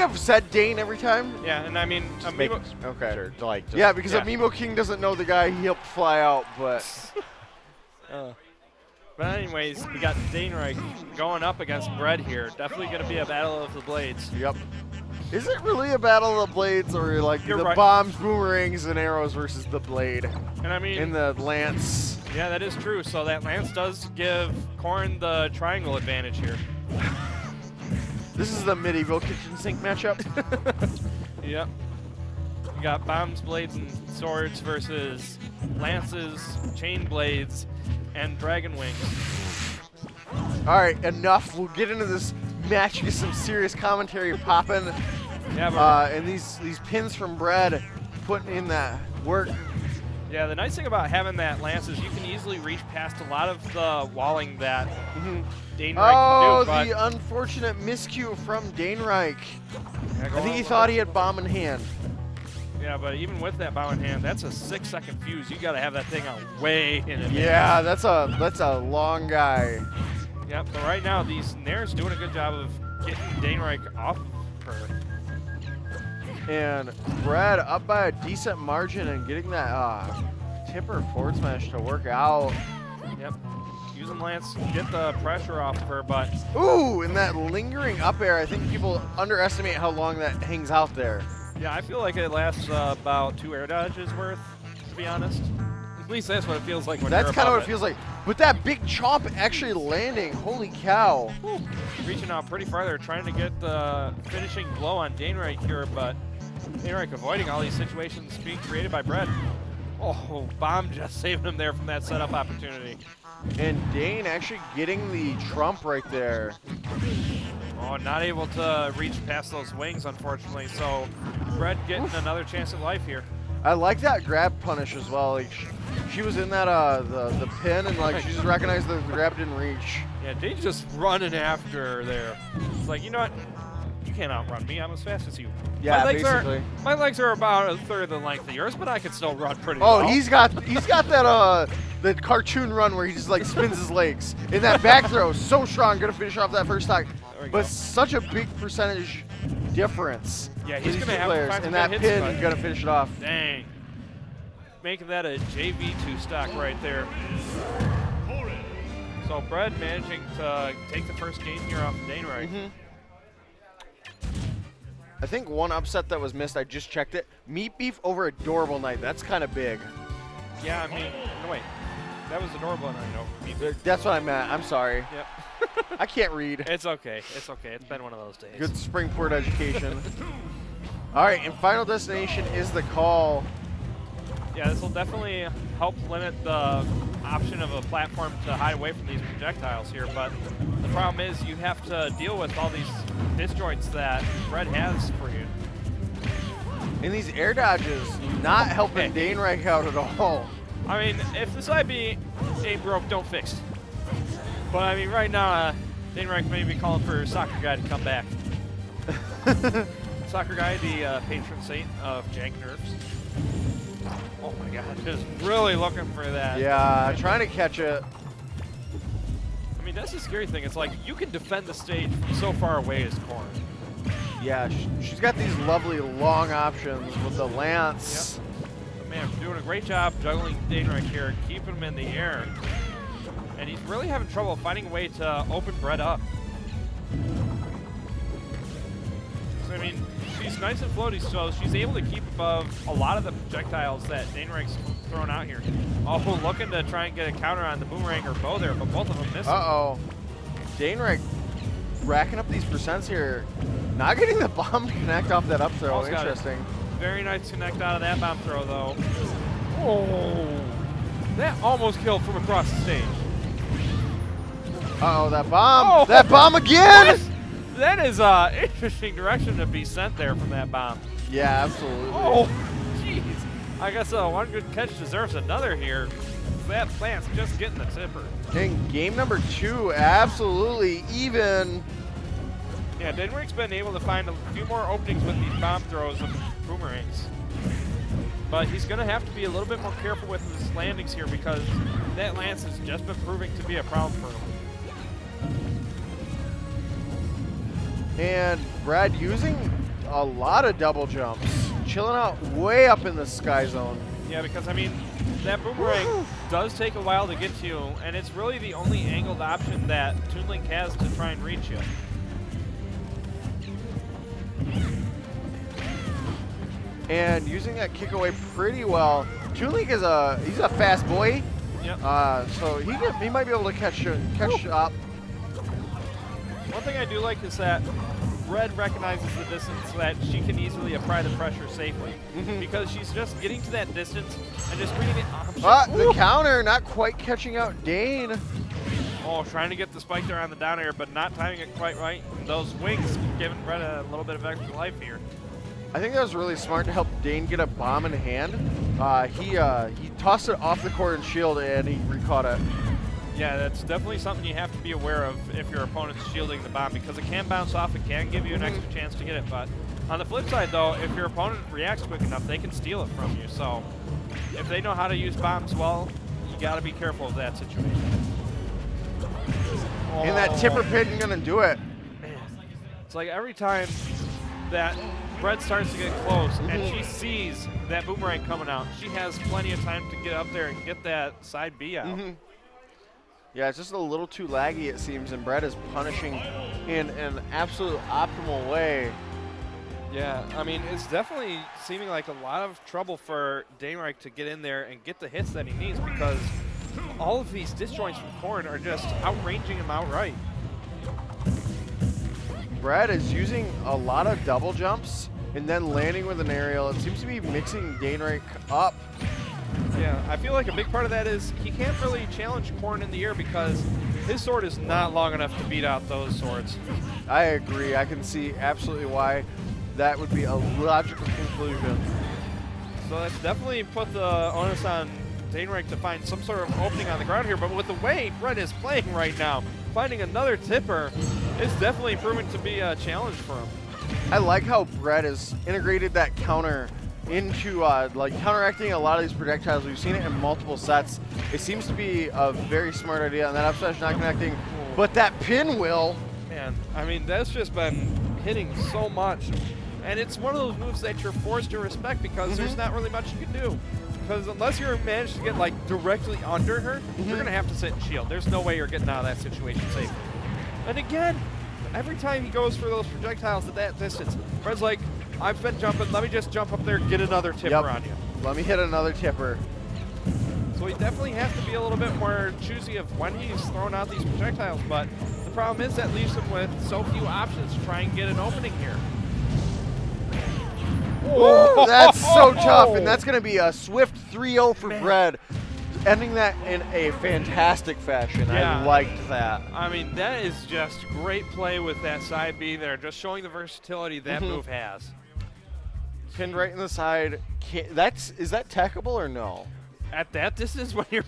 I've said Dane every time. Yeah, and I mean, Okay. Sure, like, Yeah, because Amiibo King doesn't know the guy he helped fly out, but. But anyways, we got DaneReich going up against Bread here. Definitely going to be a battle of the blades. Yep. Is it really a battle of the blades, or like You're the right. bombs, boomerangs, and arrows versus the blade? And I mean, in the lance. Yeah, that is true. So that lance does give Corrin the triangle advantage here. This is the medieval kitchen sink matchup. Yep. We got bombs, blades, and swords versus lances, chain blades, and dragon wings. All right, enough. We'll get into this match, get some serious commentary popping. Yeah, but and these pins from Bread putting in that work. yeah, the nice thing about having that lance is you can easily reach past a lot of the walling that DaneReich Oh, can do. the unfortunate miscue from DaneReich. Yeah, I think he thought he had bomb in hand. Yeah, but even with that bomb in hand, that's a 6-second fuse. You got to have that thing on way in advance. Yeah, that's a long guy. Yep, but right now, these Nair's doing a good job of getting DaneReich off her. And Brad up by a decent margin and getting that tipper forward smash to work out. Yep, using lance to get the pressure off of her, but... Ooh, and that lingering up air, I think people underestimate how long that hangs out there. Yeah, I feel like it lasts about 2 air dodges worth, to be honest. At least that's what it feels like when That's you're kind of above what it feels like. But that big chomp actually landing, holy cow. Woo. Reaching out pretty farther, trying to get the finishing blow on DaneReich here, but DaneReich avoiding all these situations being created by Bread. Oh, bomb just saving him there from that setup opportunity. And Dane actually getting the trump right there. Oh, not able to reach past those wings, unfortunately, so Bread getting another chance at life here. I like that grab punish as well. Like she was in that the pin, and like she just recognized the grab didn't reach. Yeah, Dane's just running after her there. It's like, you know what? You can't outrun me. I'm as fast as you. Yeah, basically. My legs are about a third the length of yours, but I can still run pretty well. Oh, he's got that the cartoon run where he just like spins his legs. And that back throw is so strong, gonna finish off that first time. But such a big percentage difference. Yeah, he's gonna have players, to find and that hits, pin gonna finish it off. Dang. Making that a JV2 stock right there. So Bread managing to take the first game here off of DaneReich. I think one upset that was missed, I just checked it. Meat beef over Adorable Night. That's kind of big. Yeah, I mean, no wait. That was Adorable Night, no. That's what I meant. I'm sorry. Yep. I can't read. It's okay. It's okay. It's been one of those days. Good Springport education. All right, and Final Destination is the call. Yeah, this will definitely help limit the option of a platform to hide away from these projectiles here, but the problem is you have to deal with all these disjoints that Bread has for you. And these air dodges not helping DaneReich out at all. I mean, if this IB ain't broke, don't fix it. But I mean, right now, DaneReich may be calling for Soccer Guy to come back. Soccer Guy, the patron saint of jank nerfs. Oh my god, just really looking for that. Yeah, trying to catch it. I mean, that's the scary thing. It's like, you can defend the stage from so far away as Corrin. Yeah, she's got these lovely long options with the lance. Yep. But man, doing a great job juggling DaneReich here, keeping him in the air. And he's really having trouble finding a way to open Bread up. So, I mean, she's nice and floaty, so she's able to keep above a lot of the projectiles that DaneReich's thrown out here. Oh, looking to try and get a counter on the boomerang or bow there, but both of them missing. Uh-oh. DaneReich racking up these percents here. Not getting the bomb to connect off that up throw. Interesting. Very nice connect out of that bomb throw, though. Oh, that almost killed from across the stage. Uh-oh, that bomb. Oh. That bomb again! What? That is an interesting direction to be sent there from that bomb. Yeah, absolutely. Oh, jeez. I guess one good catch deserves another here. That plant's just getting the tipper. And game number 2, absolutely even. Yeah, DaneReich's been able to find a few more openings with these bomb throws and boomerangs. But he's going to have to be a little bit more careful with his landings here because that lance has just been proving to be a problem for him. And Brad using a lot of double jumps. Chilling out way up in the sky zone. Yeah, because, I mean, that boomerang does take a while to get to you, and it's really the only angled option that Toon Link has to try and reach you. And using that kick away pretty well. Toon Link is he's a fast boy. Yep. So he might be able to catch up. One thing I do like is that Red recognizes the distance so that she can easily apply the pressure safely. Because she's just getting to that distance and just reading it. The counter not quite catching out Dane. Oh, trying to get the spike there on the down air, but not timing it quite right. Those wings giving Red a little bit of extra life here. I think that was really smart to help Dane get a bomb in hand. He tossed it off the Corrin shield and he recaught it. Yeah, that's definitely something you have to be aware of if your opponent's shielding the bomb, because it can bounce off, it can give you an extra chance to get it. But on the flip side, though, if your opponent reacts quick enough, they can steal it from you. So if they know how to use bombs well, you got to be careful of that situation. And that tipper pin is going to do it. Man. It's like every time that Red starts to get close and she sees that boomerang coming out, she has plenty of time to get up there and get that side B out. Yeah, it's just a little too laggy, it seems, and Brett is punishing in an absolute optimal way. Yeah, I mean, it's definitely seeming like a lot of trouble for DaneReich to get in there and get the hits that he needs, because all of these disjoints from Corrin are just outranging him outright. Brett is using a lot of double jumps and then landing with an aerial. It seems to be mixing DaneReich up. Yeah, I feel like a big part of that is he can't really challenge Corrin in the air because his sword is not long enough to beat out those swords. I agree. I can see absolutely why that would be a logical conclusion. So that's definitely put the onus on DaneReich to find some sort of opening on the ground here, but with the way Brett is playing right now, finding another tipper is definitely proving to be a challenge for him. I like how Brett has integrated that counter into like counteracting a lot of these projectiles. We've seen it in multiple sets. It seems to be a very smart idea, and that up smash not connecting, but that pinwheel. Man, I mean, that's just been hitting so much, and it's one of those moves that you're forced to respect because there's not really much you can do. Because unless you're managed to get like directly under her, you're gonna have to sit and shield. There's no way you're getting out of that situation safely. And again, every time he goes for those projectiles at that distance, Fred's like, I've been jumping, let me just jump up there and get another tipper on you. Let me hit another tipper. So he definitely has to be a little bit more choosy of when he's throwing out these projectiles, but the problem is that leaves him with so few options to try and get an opening here. Ooh, that's so tough, and that's going to be a swift 3-0 for Brett, ending that in a fantastic fashion. Yeah. I liked that. I mean, that is just great play with that side B there, just showing the versatility that move has. Pinned right in the side. Is that techable or no? At that distance, when you're